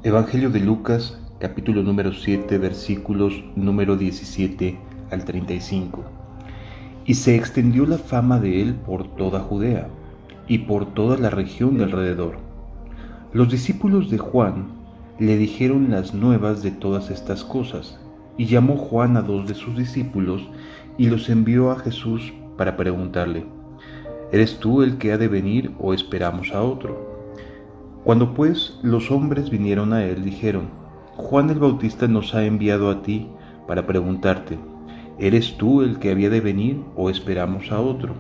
Evangelio de Lucas, capítulo número 7, versículos número 17 al 35. Y se extendió la fama de él por toda Judea y por toda la región de alrededor. Los discípulos de Juan le dijeron las nuevas de todas estas cosas, y llamó Juan a 2 de sus discípulos y los envió a Jesús para preguntarle: ¿Eres tú el que ha de venir o esperamos a otro? Cuando pues los hombres vinieron a él, dijeron: Juan el Bautista nos ha enviado a ti para preguntarte: ¿eres tú el que había de venir o esperamos a otro?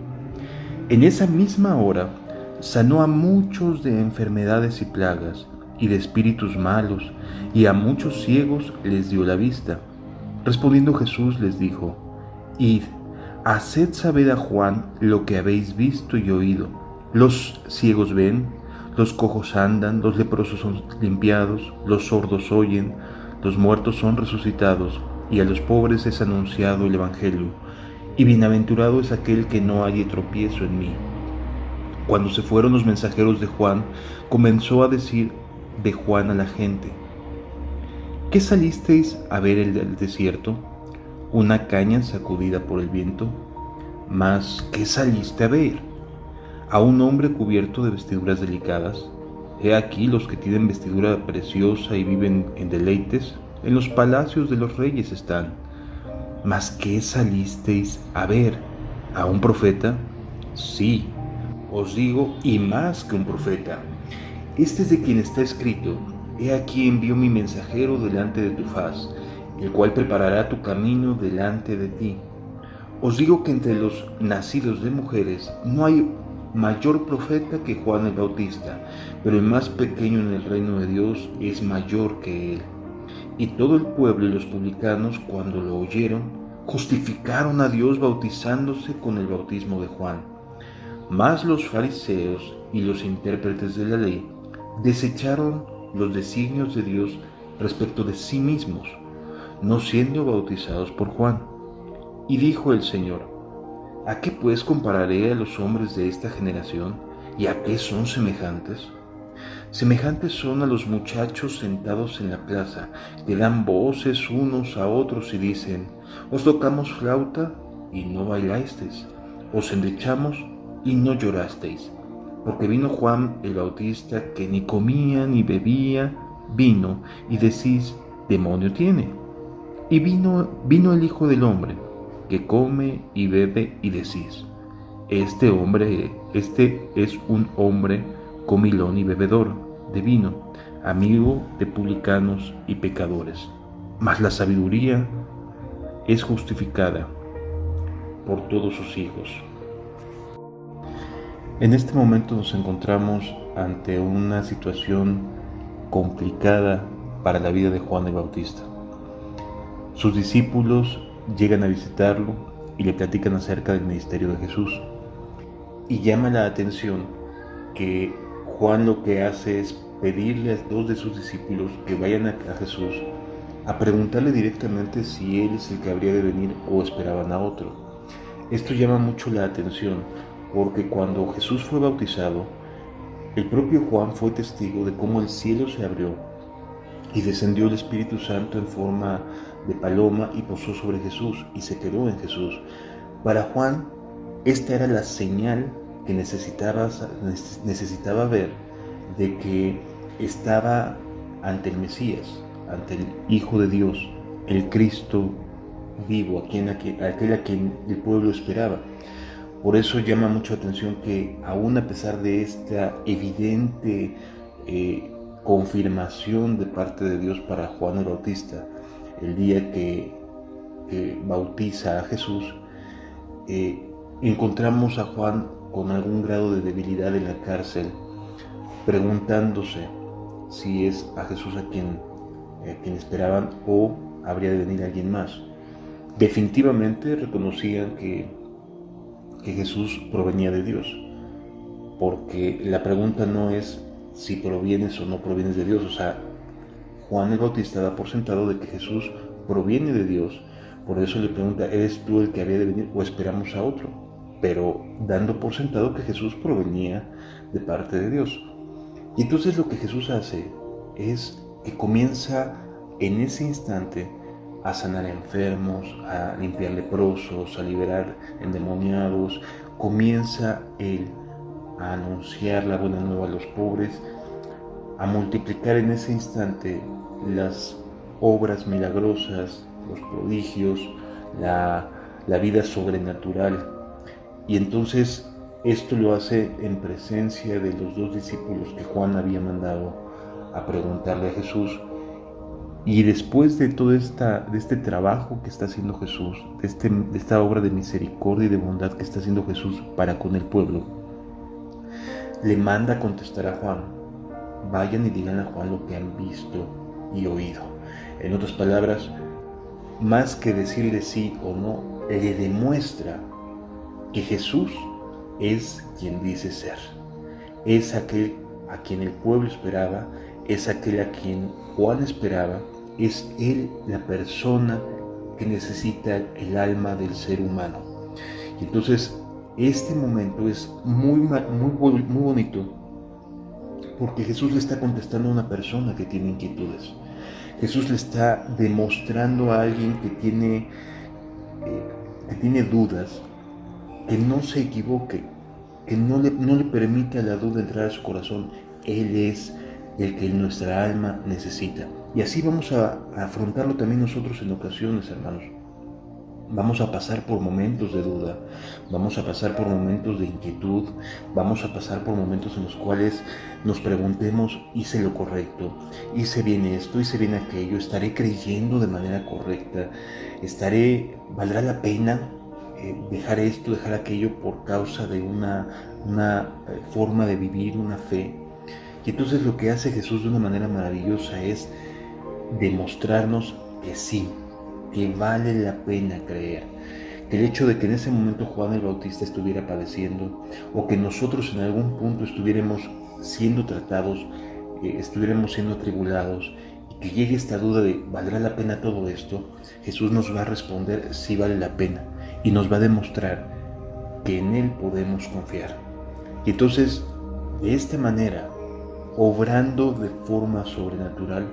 En esa misma hora sanó a muchos de enfermedades y plagas y de espíritus malos, y a muchos ciegos les dio la vista. Respondiendo Jesús les dijo: Id, haced saber a Juan lo que habéis visto y oído. Los ciegos ven, los cojos andan, los leprosos son limpiados, los sordos oyen, los muertos son resucitados, y a los pobres es anunciado el Evangelio. Y bienaventurado es aquel que no halle tropiezo en mí. Cuando se fueron los mensajeros de Juan, comenzó a decir de Juan a la gente: ¿qué salisteis a ver en el desierto? ¿Una caña sacudida por el viento? Mas, ¿qué saliste a ver? ¿A un hombre cubierto de vestiduras delicadas? He aquí los que tienen vestidura preciosa y viven en deleites, en los palacios de los reyes están. ¿Mas qué salisteis a ver? ¿A un profeta? Sí, os digo, y más que un profeta. Este es de quien está escrito: He aquí envío mi mensajero delante de tu faz, el cual preparará tu camino delante de ti. Os digo que entre los nacidos de mujeres no hay mayor profeta que Juan el Bautista, pero el más pequeño en el reino de Dios es mayor que él. Y todo el pueblo y los publicanos, cuando lo oyeron, justificaron a Dios bautizándose con el bautismo de Juan. Mas los fariseos y los intérpretes de la ley desecharon los designios de Dios respecto de sí mismos, no siendo bautizados por Juan. Y dijo el Señor: ¿a qué pues compararé a los hombres de esta generación? ¿Y a qué son semejantes? Semejantes son a los muchachos sentados en la plaza, que dan voces unos a otros y dicen: os tocamos flauta y no bailasteis, os endechamos y no llorasteis. Porque vino Juan el Bautista, que ni comía ni bebía vino, y decís: demonio tiene. Y vino el Hijo del Hombre, que come y bebe, y decís: este es un hombre comilón y bebedor de vino, amigo de publicanos y pecadores. Mas la sabiduría es justificada por todos sus hijos. En este momento nos encontramos ante una situación complicada para la vida de Juan el Bautista. Sus discípulos llegan a visitarlo y le platican acerca del ministerio de Jesús. Y llama la atención que Juan lo que hace es pedirle a 2 de sus discípulos que vayan a Jesús a preguntarle directamente si él es el que habría de venir o esperaban a otro. Esto llama mucho la atención porque cuando Jesús fue bautizado, el propio Juan fue testigo de cómo el cielo se abrió y descendió el Espíritu Santo en forma de paloma y posó sobre Jesús y se quedó en Jesús. Para Juan, esta era la señal que necesitaba ver de que estaba ante el Mesías, ante el Hijo de Dios, el Cristo vivo, aquel a quien el pueblo esperaba. Por eso llama mucho la atención que aún a pesar de esta evidente confirmación de parte de Dios para Juan el Bautista, el día que bautiza a Jesús, encontramos a Juan con algún grado de debilidad en la cárcel, preguntándose si es a Jesús a quien esperaban o habría de venir alguien más. Definitivamente reconocían que Jesús provenía de Dios, porque la pregunta no es si provienes o no provienes de Dios. O sea, Juan el Bautista da por sentado de que Jesús proviene de Dios. Por eso le pregunta: ¿eres tú el que había de venir o esperamos a otro? Pero dando por sentado que Jesús provenía de parte de Dios. Y entonces lo que Jesús hace es que comienza en ese instante a sanar enfermos, a limpiar leprosos, a liberar endemoniados. Comienza Él a anunciar la buena nueva a los pobres, a multiplicar en ese instante las obras milagrosas, los prodigios, la vida sobrenatural. Y entonces esto lo hace en presencia de los 2 discípulos que Juan había mandado a preguntarle a Jesús. Y después de todo este trabajo que está haciendo Jesús, de esta obra de misericordia y de bondad que está haciendo Jesús para con el pueblo, le manda a contestar a Juan: vayan y digan a Juan lo que han visto y oído. En otras palabras, más que decirle sí o no, le demuestra que Jesús es quien dice ser. Es aquel a quien el pueblo esperaba, es aquel a quien Juan esperaba, es Él la persona que necesita el alma del ser humano. Y entonces este momento es muy bonito, porque Jesús le está contestando a una persona que tiene inquietudes. Jesús le está demostrando a alguien que tiene dudas, que no se equivoque, que no le permite a la duda entrar a su corazón. Él es el que nuestra alma necesita. Y así vamos a afrontarlo también nosotros en ocasiones, hermanos. Vamos a pasar por momentos de duda, vamos a pasar por momentos de inquietud, vamos a pasar por momentos en los cuales nos preguntemos: ¿hice lo correcto? ¿Hice bien esto? ¿Hice bien aquello? ¿Estaré creyendo de manera correcta? ¿Valdrá la pena dejar esto, dejar aquello por causa de una forma de vivir, una fe? Y entonces lo que hace Jesús de una manera maravillosa es demostrarnos que sí, que vale la pena creer, que el hecho de que en ese momento Juan el Bautista estuviera padeciendo, o que nosotros en algún punto estuviéramos siendo tratados, estuviéramos siendo atribulados, y que llegue esta duda de ¿valdrá la pena todo esto? Jesús nos va a responder: sí vale la pena, y nos va a demostrar que en Él podemos confiar. Y entonces, de esta manera, obrando de forma sobrenatural,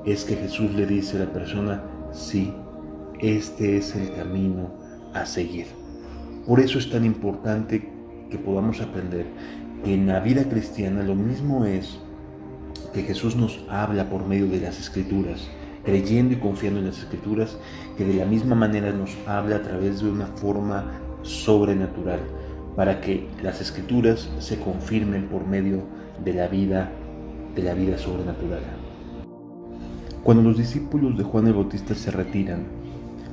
es que Jesús le dice a la persona: sí, este es el camino a seguir. Por eso es tan importante que podamos aprender que en la vida cristiana lo mismo es que Jesús nos habla por medio de las Escrituras, creyendo y confiando en las Escrituras, que de la misma manera nos habla a través de una forma sobrenatural, para que las Escrituras se confirmen por medio de la vida sobrenatural. Cuando los discípulos de Juan el Bautista se retiran,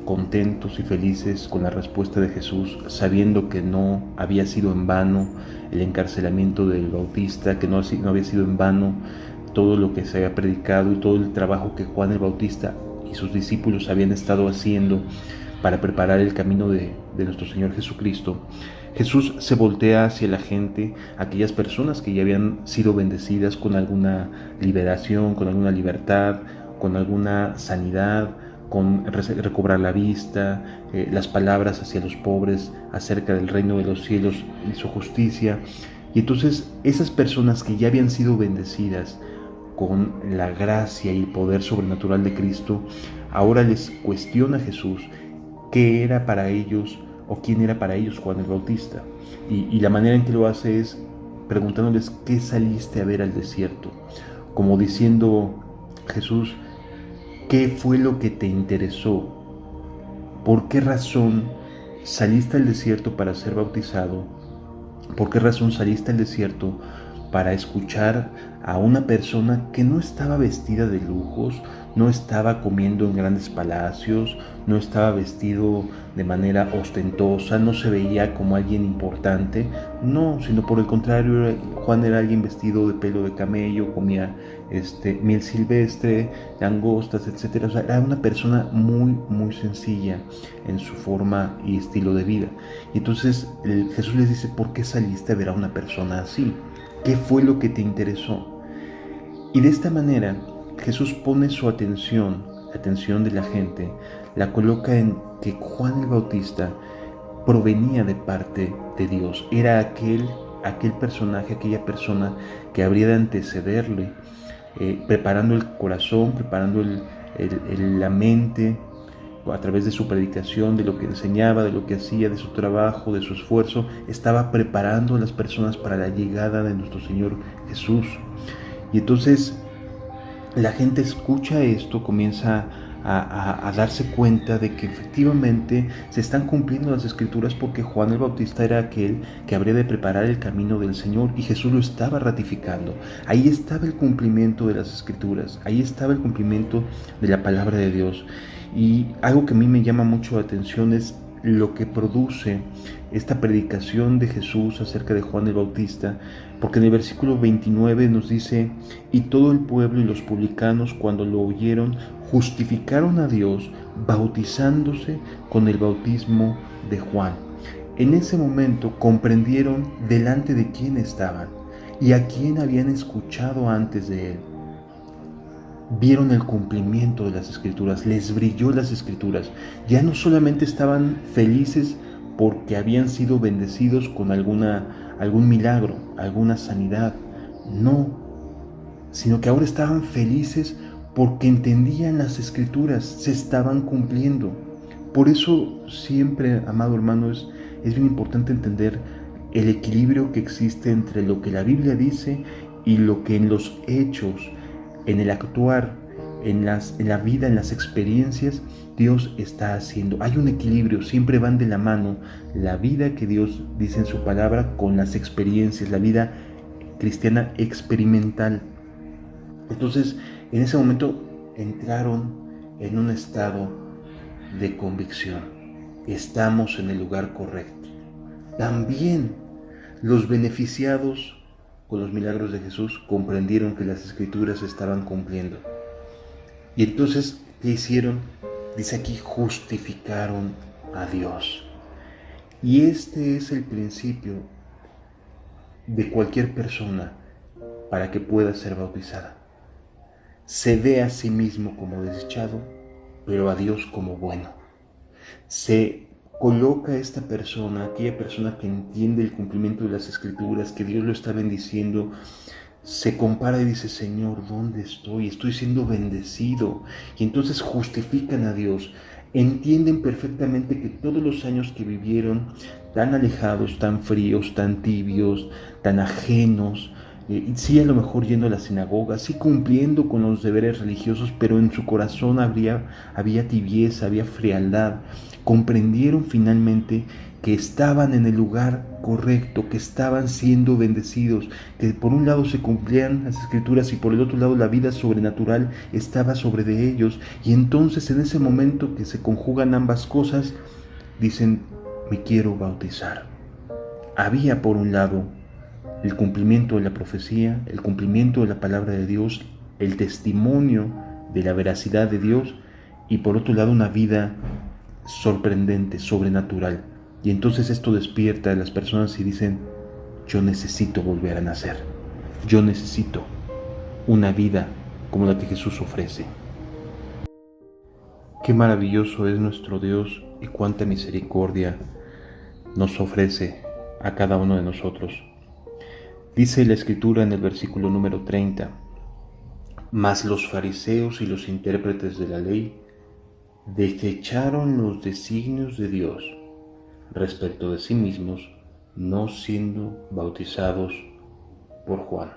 contentos y felices con la respuesta de Jesús, sabiendo que no había sido en vano el encarcelamiento del Bautista, que no había sido en vano todo lo que se había predicado y todo el trabajo que Juan el Bautista y sus discípulos habían estado haciendo para preparar el camino de nuestro Señor Jesucristo, Jesús se voltea hacia la gente, aquellas personas que ya habían sido bendecidas con alguna liberación, con alguna libertad, con alguna sanidad, con recobrar la vista, las palabras hacia los pobres acerca del reino de los cielos y su justicia. Y entonces esas personas que ya habían sido bendecidas con la gracia y el poder sobrenatural de Cristo, ahora les cuestiona a Jesús qué era para ellos o quién era para ellos Juan el Bautista. Y la manera en que lo hace es preguntándoles: ¿qué saliste a ver al desierto? Como diciendo: Jesús, ¿qué fue lo que te interesó? ¿Por qué razón saliste al desierto para ser bautizado? ¿Por qué razón saliste al desierto para escuchar a una persona que no estaba vestida de lujos, no estaba comiendo en grandes palacios, no estaba vestido de manera ostentosa, no se veía como alguien importante? No, sino por el contrario, Juan era alguien vestido de pelo de camello, comía miel silvestre, langostas, etc. O sea, era una persona muy sencilla en su forma y estilo de vida. Y entonces Jesús les dice: ¿por qué saliste a ver a una persona así? ¿Qué fue lo que te interesó? Y de esta manera Jesús pone su atención, la atención de la gente, la coloca en que Juan el Bautista provenía de parte de Dios. Era aquel personaje, aquella persona que habría de antecederle preparando el corazón, preparando la mente a través de su predicación, de lo que enseñaba, de lo que hacía, de su trabajo, de su esfuerzo. Estaba preparando a las personas para la llegada de nuestro Señor Jesús. Y entonces la gente escucha esto, comienza a darse cuenta de que efectivamente se están cumpliendo las escrituras, porque Juan el Bautista era aquel que habría de preparar el camino del Señor y Jesús lo estaba ratificando. Ahí estaba el cumplimiento de las escrituras, ahí estaba el cumplimiento de la palabra de Dios. Y algo que a mí me llama mucho la atención es lo que produce esta predicación de Jesús acerca de Juan el Bautista, porque en el versículo 29 nos dice: y todo el pueblo y los publicanos, cuando lo oyeron, justificaron a Dios bautizándose con el bautismo de Juan. En ese momento comprendieron delante de quién estaban y a quién habían escuchado antes de él. Vieron el cumplimiento de las escrituras, les brilló las escrituras. Ya no solamente estaban felices porque habían sido bendecidos con algún milagro, alguna sanidad, no, sino que ahora estaban felices porque entendían las escrituras, se estaban cumpliendo. Por eso siempre, amado hermano, es bien importante entender el equilibrio que existe entre lo que la Biblia dice y lo que en los hechos, en el actuar, en la vida, en las experiencias, Dios está haciendo. Hay un equilibrio, siempre van de la mano la vida que Dios dice en su palabra con las experiencias, la vida cristiana experimental. Entonces, en ese momento entraron en un estado de convicción. Estamos en el lugar correcto. También los beneficiados con los milagros de Jesús comprendieron que las escrituras se estaban cumpliendo. Y entonces, ¿qué hicieron? Dice aquí, justificaron a Dios. Y este es el principio de cualquier persona para que pueda ser bautizada. Se ve a sí mismo como desechado, pero a Dios como bueno. Se coloca a esta persona, aquella persona que entiende el cumplimiento de las escrituras, que Dios lo está bendiciendo, se compara y dice: Señor, ¿dónde estoy? Estoy siendo bendecido. Y entonces justifican a Dios. Entienden perfectamente que todos los años que vivieron tan alejados, tan fríos, tan tibios, tan ajenos, sí, a lo mejor yendo a la sinagoga, sí cumpliendo con los deberes religiosos, pero en su corazón había tibieza, había frialdad. Comprendieron finalmente que estaban en el lugar correcto, que estaban siendo bendecidos, que por un lado se cumplían las escrituras y por el otro lado la vida sobrenatural estaba sobre de ellos. Y entonces, en ese momento que se conjugan ambas cosas, dicen: me quiero bautizar. Había por un lado el cumplimiento de la profecía, el cumplimiento de la palabra de Dios, el testimonio de la veracidad de Dios, y por otro lado una vida sorprendente, sobrenatural. Y entonces esto despierta a las personas y dicen: yo necesito volver a nacer, yo necesito una vida como la que Jesús ofrece. Qué maravilloso es nuestro Dios y cuánta misericordia nos ofrece a cada uno de nosotros. Dice la Escritura en el versículo número 30: mas los fariseos y los intérpretes de la ley desecharon los designios de Dios respecto de sí mismos, no siendo bautizados por Juan.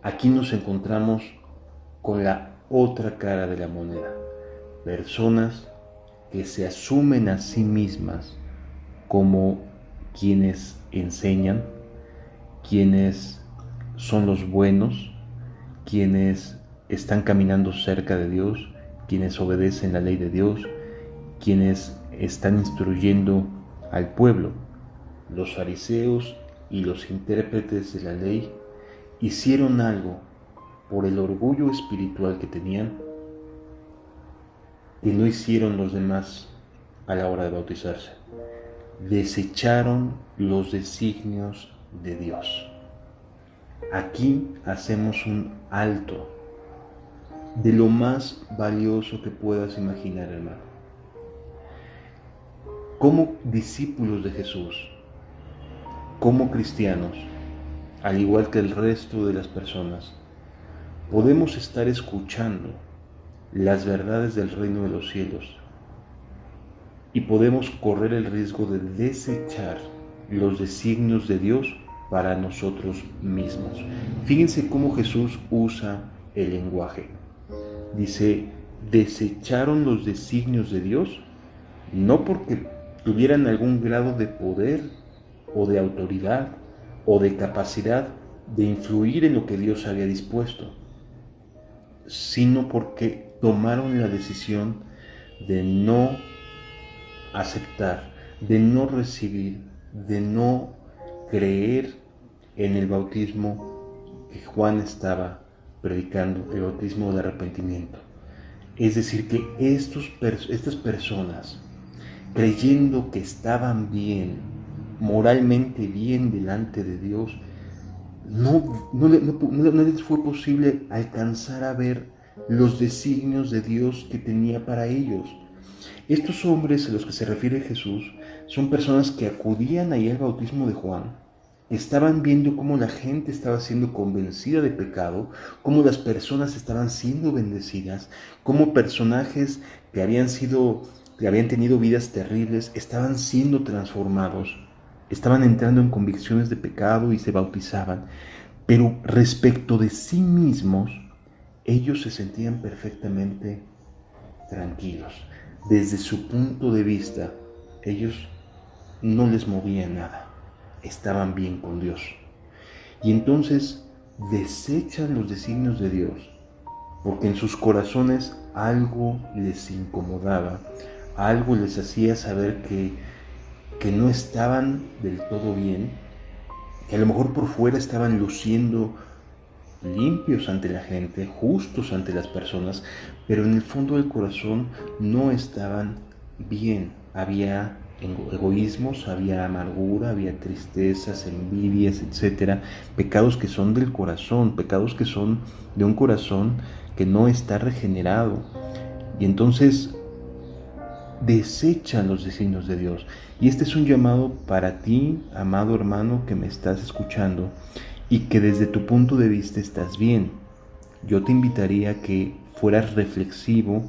Aquí nos encontramos con la otra cara de la moneda. Personas que se asumen a sí mismas como quienes enseñan, quienes son los buenos, quienes están caminando cerca de Dios, quienes obedecen la ley de Dios, quienes están instruyendo al pueblo. Los fariseos y los intérpretes de la ley hicieron algo por el orgullo espiritual que tenían que no hicieron los demás a la hora de bautizarse. Desecharon los designios de Dios. Aquí hacemos un alto de lo más valioso que puedas imaginar, hermano. Como discípulos de Jesús, como cristianos, al igual que el resto de las personas, podemos estar escuchando las verdades del reino de los cielos y podemos correr el riesgo de desechar los designios de Dios para nosotros mismos. Fíjense cómo Jesús usa el lenguaje. Dice, desecharon los designios de Dios, no porque tuvieran algún grado de poder o de autoridad o de capacidad de influir en lo que Dios había dispuesto, sino porque tomaron la decisión de no aceptar, de no recibir, de no creer en el bautismo que Juan estaba predicando, el bautismo de arrepentimiento. Es decir, que estas personas, creyendo que estaban bien, moralmente bien delante de Dios, no les fue posible alcanzar a ver los designios de Dios que tenía para ellos. Estos hombres a los que se refiere Jesús son personas que acudían ahí al bautismo de Juan, estaban viendo cómo la gente estaba siendo convencida de pecado, cómo las personas estaban siendo bendecidas, cómo personajes que habían tenido vidas terribles estaban siendo transformados, estaban entrando en convicciones de pecado y se bautizaban. Pero respecto de sí mismos, ellos se sentían perfectamente tranquilos. Desde su punto de vista, ellos no les movía nada, estaban bien con Dios. Y entonces desechan los designios de Dios, porque en sus corazones algo les incomodaba, algo les hacía saber que no estaban del todo bien, que a lo mejor por fuera estaban luciendo limpios ante la gente, justos ante las personas, pero en el fondo del corazón no estaban bien. Había egoísmos, había amargura, había tristezas, envidias, etcétera, pecados que son del corazón, pecados que son de un corazón que no está regenerado. Y entonces desechan los designios de Dios. Y este es un llamado para ti, amado hermano, que me estás escuchando y que desde tu punto de vista estás bien. Yo te invitaría a que fueras reflexivo,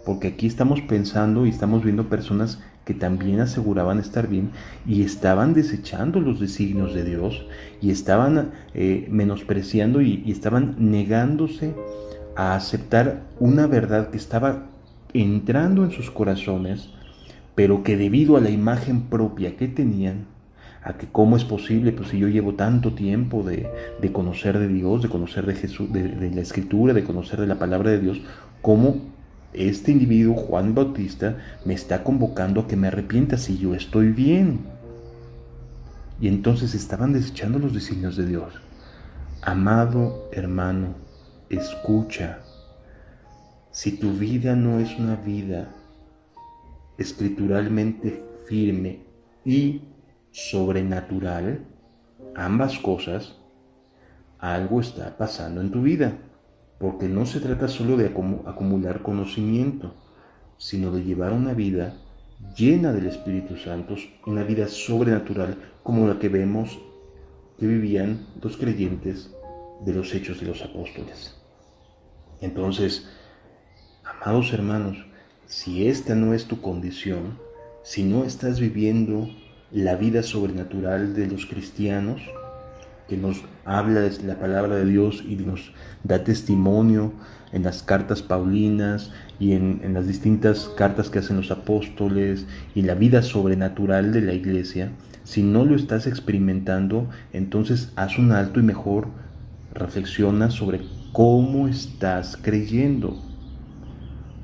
porque aquí estamos pensando y estamos viendo personas que también aseguraban estar bien y estaban desechando los designios de Dios y estaban menospreciando y estaban negándose a aceptar una verdad que estaba entrando en sus corazones, pero que debido a la imagen propia que tenían, a que cómo es posible, pues si yo llevo tanto tiempo de conocer de Dios, de conocer de Jesús, de la Escritura, de conocer de la palabra de Dios, cómo este individuo, Juan Bautista, me está convocando a que me arrepienta si yo estoy bien. Y entonces estaban desechando los designios de Dios. Amado hermano, escucha. Si tu vida no es una vida escrituralmente firme y sobrenatural, ambas cosas, algo está pasando en tu vida, porque no se trata solo de acumular conocimiento, sino de llevar una vida llena del Espíritu Santo, una vida sobrenatural como la que vemos que vivían los creyentes de los Hechos de los Apóstoles. Entonces, amados hermanos, si esta no es tu condición, si no estás viviendo la vida sobrenatural de los cristianos, que nos habla de la palabra de Dios y nos da testimonio en las cartas paulinas y en las distintas cartas que hacen los apóstoles y en la vida sobrenatural de la iglesia, si no lo estás experimentando, entonces haz un alto y mejor reflexiona sobre cómo estás creyendo.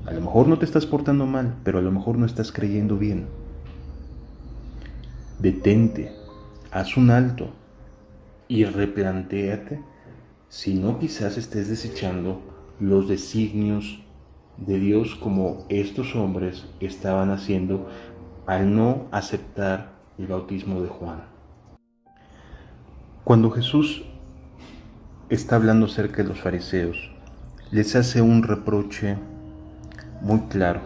A lo mejor no te estás portando mal, pero a lo mejor no estás creyendo bien. Detente, haz un alto y replantéate si no quizás estés desechando los designios de Dios como estos hombres estaban haciendo al no aceptar el bautismo de Juan. Cuando Jesús está hablando acerca de los fariseos, les hace un reproche muy claro,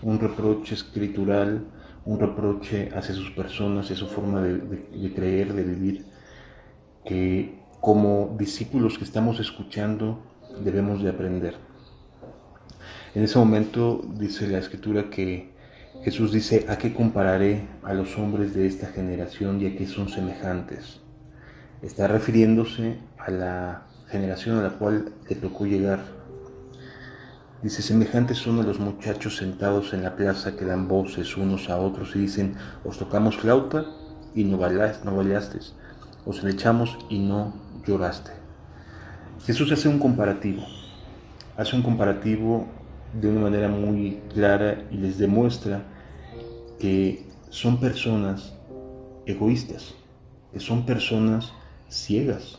un reproche escritural, un reproche hacia sus personas, hacia su forma de creer, de vivir, que como discípulos que estamos escuchando debemos de aprender. En ese momento dice la Escritura que Jesús dice: ¿a qué compararé a los hombres de esta generación y a qué son semejantes? Está refiriéndose a la generación a la cual le tocó llegar. Dice: semejantes son a los muchachos sentados en la plaza que dan voces unos a otros y dicen: os tocamos flauta y no bailasteis, os echamos y no lloraste. Jesús hace un comparativo de una manera muy clara y les demuestra que son personas egoístas, que son personas ciegas,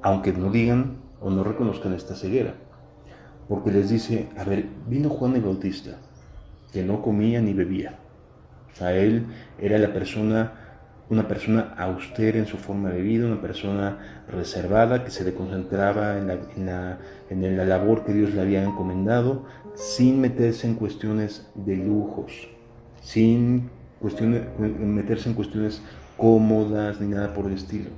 aunque no digan o no reconozcan esta ceguera, porque les dice: a ver, vino Juan el Bautista, que no comía ni bebía. O sea, él era una persona austera en su forma de vida, una persona reservada que se concentraba en la labor que Dios le había encomendado, sin meterse en cuestiones de lujos, sin meterse en cuestiones cómodas ni nada por el estilo.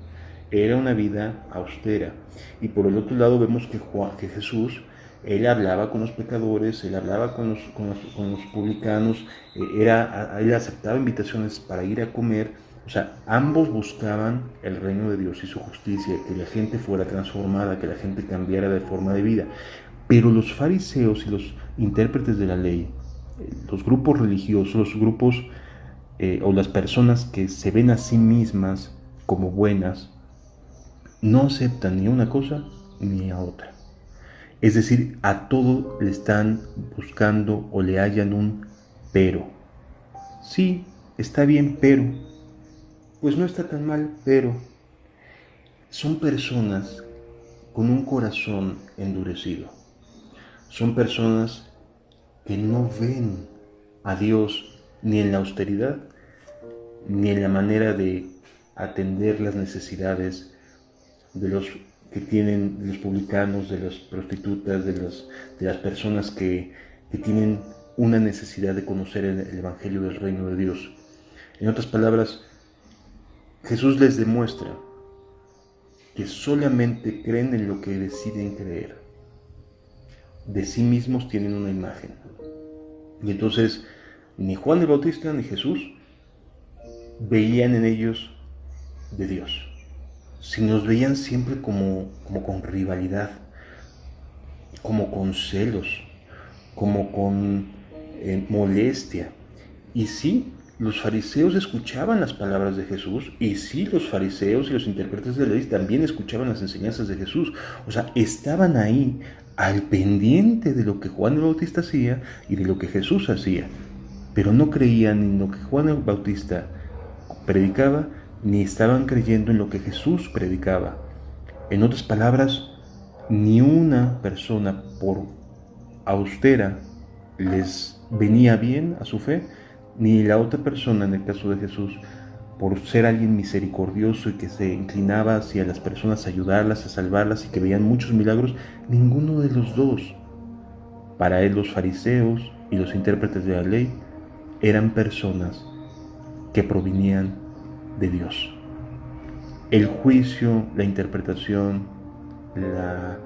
Era una vida austera. Y por el otro lado vemos que Jesús, él hablaba con los pecadores, él hablaba con los publicanos, él aceptaba invitaciones para ir a comer. O sea, ambos buscaban el reino de Dios y su justicia, que la gente fuera transformada, que la gente cambiara de forma de vida. Pero los fariseos y los intérpretes de la ley, los grupos religiosos, los grupos o las personas que se ven a sí mismas como buenas, no aceptan ni una cosa ni a otra. Es decir, a todo le están buscando o le hallan un pero. Sí, está bien, pero. Pues no está tan mal, pero. Son personas con un corazón endurecido. Son personas que no ven a Dios ni en la austeridad, ni en la manera de atender las necesidades de los que tienen, de los publicanos, de las prostitutas, de las personas que tienen una necesidad de conocer el Evangelio del Reino de Dios. En otras palabras, Jesús les demuestra que solamente creen en lo que deciden creer. De sí mismos tienen una imagen. Y entonces, ni Juan el Bautista ni Jesús veían en ellos de Dios, sino nos veían siempre como con rivalidad, como con celos, como con molestia. Y sí, los fariseos escuchaban las palabras de Jesús, y sí, los fariseos y los intérpretes de la ley también escuchaban las enseñanzas de Jesús. O sea, estaban ahí al pendiente de lo que Juan el Bautista hacía y de lo que Jesús hacía, pero no creían en lo que Juan el Bautista predicaba, ni estaban creyendo en lo que Jesús predicaba. En otras palabras, ni una persona, por austera, les venía bien a su fe, ni la otra persona, en el caso de Jesús, por ser alguien misericordioso y que se inclinaba hacia las personas a ayudarlas, a salvarlas y que veían muchos milagros, ninguno de los dos. Para él, los fariseos y los intérpretes de la ley eran personas que provenían de Dios. El juicio, la interpretación, la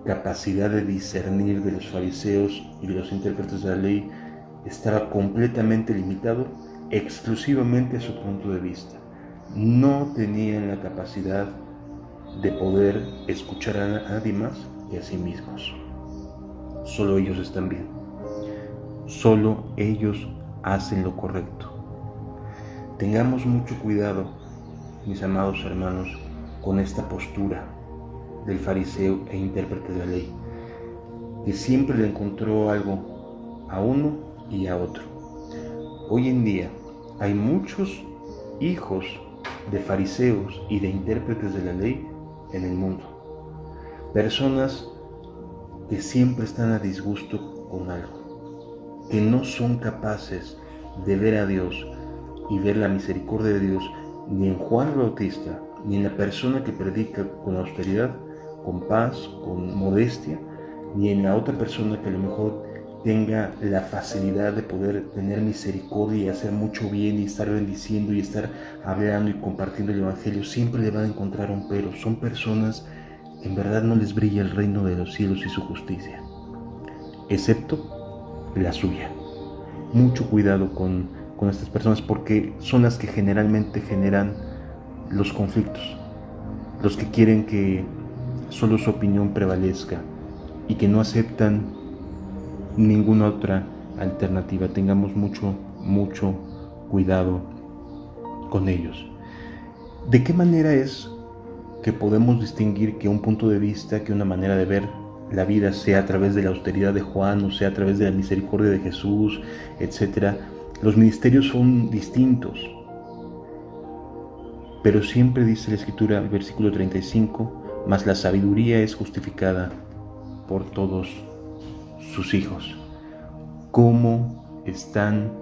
capacidad de discernir de los fariseos y de los intérpretes de la ley estaba completamente limitado exclusivamente a su punto de vista. No tenían la capacidad de poder escuchar a nadie más que a sí mismos. Solo ellos están bien. Solo ellos hacen lo correcto. Tengamos mucho cuidado, mis amados hermanos, con esta postura del fariseo e intérprete de la ley, que siempre le encontró algo a uno y a otro. Hoy en día hay muchos hijos de fariseos y de intérpretes de la ley en el mundo. Personas que siempre están a disgusto con algo, que no son capaces de ver a Dios y ver la misericordia de Dios ni en Juan el Bautista, ni en la persona que predica con austeridad, con paz, con modestia, ni en la otra persona que a lo mejor tenga la facilidad de poder tener misericordia y hacer mucho bien y estar bendiciendo y estar hablando y compartiendo el Evangelio. Siempre le van a encontrar un pero. Son personas en verdad no les brilla el reino de los cielos y su justicia, excepto la suya. Mucho cuidado con estas personas, porque son las que generalmente generan los conflictos, los que quieren que solo su opinión prevalezca y que no aceptan ninguna otra alternativa. Tengamos mucho cuidado con ellos. ¿De qué manera es que podemos distinguir que un punto de vista, que una manera de ver la vida, sea a través de la austeridad de Juan o sea a través de la misericordia de Jesús, etcétera? Los ministerios son distintos, pero siempre dice la Escritura, el versículo 35, mas la sabiduría es justificada por todos sus hijos. ¿Cómo están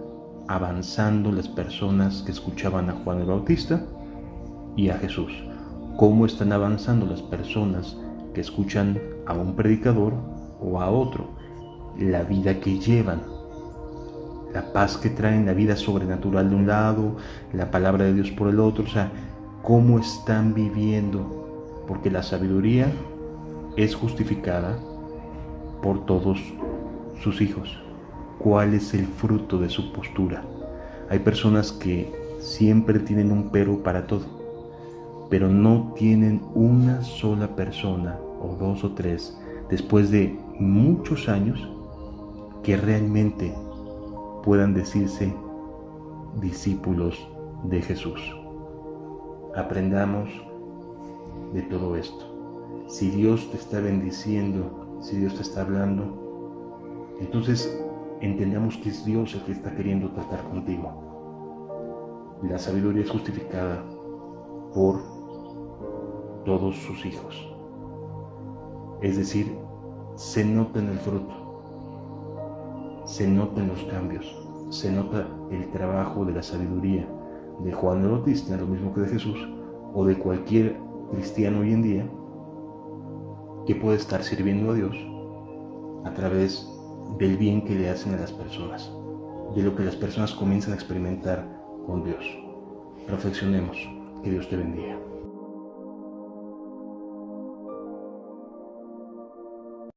avanzando las personas que escuchaban a Juan el Bautista y a Jesús? ¿Cómo están avanzando las personas que escuchan a un predicador o a otro? La vida que llevan, la paz que traen, la vida sobrenatural de un lado, la palabra de Dios por el otro. O sea, ¿cómo están viviendo? Porque la sabiduría es justificada por todos sus hijos. ¿Cuál es el fruto de su postura? Hay personas que siempre tienen un pero para todo, pero no tienen una sola persona, o dos o tres, después de muchos años, que realmente puedan decirse discípulos de Jesús. Aprendamos de todo esto. Si Dios te está bendiciendo, si Dios te está hablando, entonces entendamos que es Dios el que está queriendo tratar contigo. La sabiduría es justificada por todos sus hijos. Es decir, se nota en el fruto, se nota en los cambios, se nota el trabajo de la sabiduría de Juan el Bautista, lo mismo que de Jesús, o de cualquier cristiano hoy en día que puede estar sirviendo a Dios a través del bien que le hacen a las personas, de lo que las personas comienzan a experimentar con Dios. Reflexionemos. Que Dios te bendiga.